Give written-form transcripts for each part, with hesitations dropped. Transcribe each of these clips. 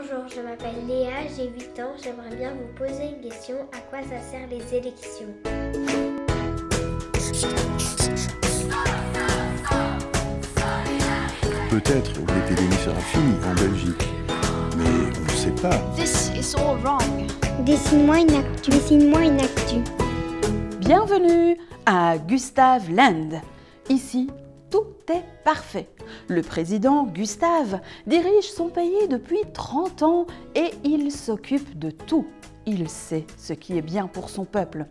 Bonjour, je m'appelle Léa, j'ai 8 ans. J'aimerais bien vous poser une question. À quoi ça sert les élections? Peut-être les télémiséraphies en Belgique, mais on ne sait pas. This is all wrong. Dessine-moi une actu. Dessine-moi une actu. Bienvenue à Gustav Land. Ici, tout est parfait. Le président Gustave dirige son pays depuis 30 ans et il s'occupe de tout. Il sait ce qui est bien pour son peuple.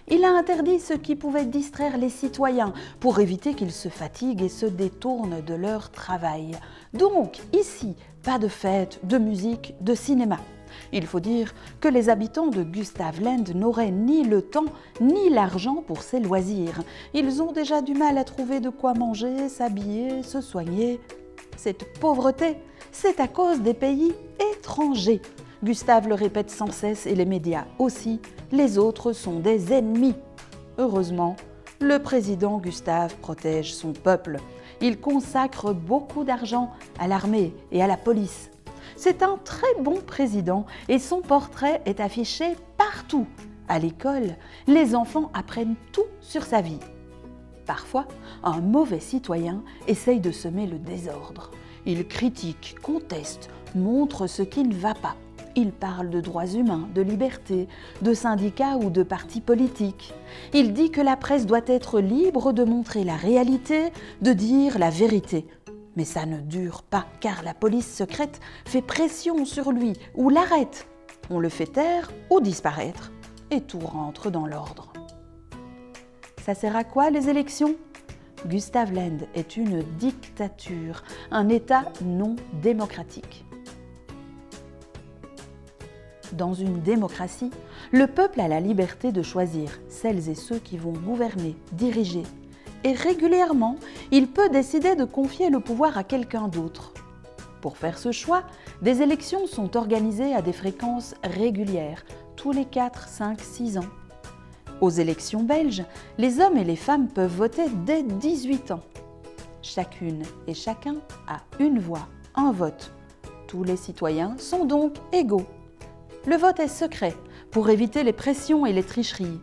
Il a interdit ce qui pouvait distraire les citoyens pour éviter qu'ils se fatiguent et se détournent de leur travail. Donc, ici, pas de fêtes, de musique, de cinéma. Il faut dire que les habitants de Gustav Land n'auraient ni le temps ni l'argent pour ces loisirs. Ils ont déjà du mal à trouver de quoi manger, s'habiller, se soigner. Cette pauvreté, c'est à cause des pays étrangers. Gustave le répète sans cesse et les médias aussi, les autres sont des ennemis. Heureusement, le président Gustave protège son peuple. Il consacre beaucoup d'argent à l'armée et à la police. C'est un très bon président et son portrait est affiché partout. À l'école, les enfants apprennent tout sur sa vie. Parfois, un mauvais citoyen essaye de semer le désordre. Il critique, conteste, montre ce qui ne va pas. Il parle de droits humains, de liberté, de syndicats ou de partis politiques. Il dit que la presse doit être libre de montrer la réalité, de dire la vérité. Mais ça ne dure pas, car la police secrète fait pression sur lui ou l'arrête. On le fait taire ou disparaître, et tout rentre dans l'ordre. Ça sert à quoi les élections? Gustav Land est une dictature, un État non démocratique. Dans une démocratie, le peuple a la liberté de choisir celles et ceux qui vont gouverner, diriger. Et régulièrement, il peut décider de confier le pouvoir à quelqu'un d'autre. Pour faire ce choix, des élections sont organisées à des fréquences régulières, tous les 4, 5, 6 ans. Aux élections belges, les hommes et les femmes peuvent voter dès 18 ans. Chacune et chacun a une voix, un vote. Tous les citoyens sont donc égaux. Le vote est secret pour éviter les pressions et les tricheries.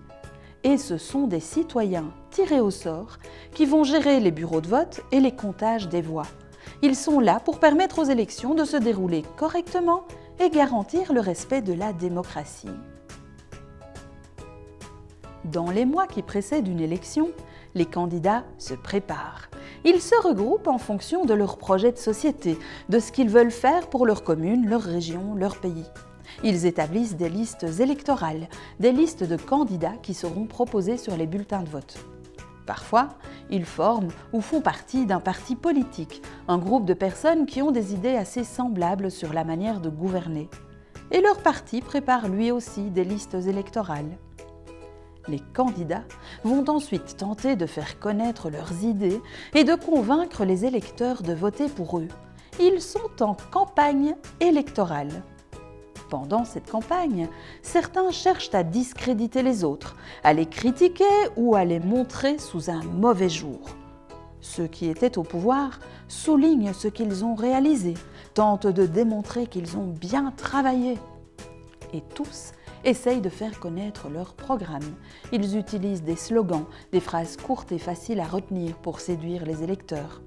Et ce sont des citoyens tirés au sort qui vont gérer les bureaux de vote et les comptages des voix. Ils sont là pour permettre aux élections de se dérouler correctement et garantir le respect de la démocratie. Dans les mois qui précèdent une élection, les candidats se préparent. Ils se regroupent en fonction de leur projet de société, de ce qu'ils veulent faire pour leur commune, leur région, leur pays. Ils établissent des listes électorales, des listes de candidats qui seront proposés sur les bulletins de vote. Parfois, ils forment ou font partie d'un parti politique, un groupe de personnes qui ont des idées assez semblables sur la manière de gouverner. Et leur parti prépare lui aussi des listes électorales. Les candidats vont ensuite tenter de faire connaître leurs idées et de convaincre les électeurs de voter pour eux. Ils sont en campagne électorale. Pendant cette campagne, certains cherchent à discréditer les autres, à les critiquer ou à les montrer sous un mauvais jour. Ceux qui étaient au pouvoir soulignent ce qu'ils ont réalisé, tentent de démontrer qu'ils ont bien travaillé. Et tous essayent de faire connaître leur programme. Ils utilisent des slogans, des phrases courtes et faciles à retenir pour séduire les électeurs.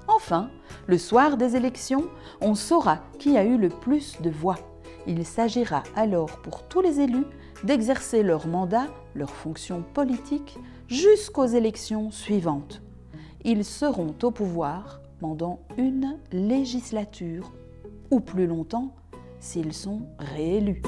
Enfin, le soir des élections, on saura qui a eu le plus de voix. Il s'agira alors pour tous les élus d'exercer leur mandat, leur fonction politique, jusqu'aux élections suivantes. Ils seront au pouvoir pendant une législature, ou plus longtemps s'ils sont réélus.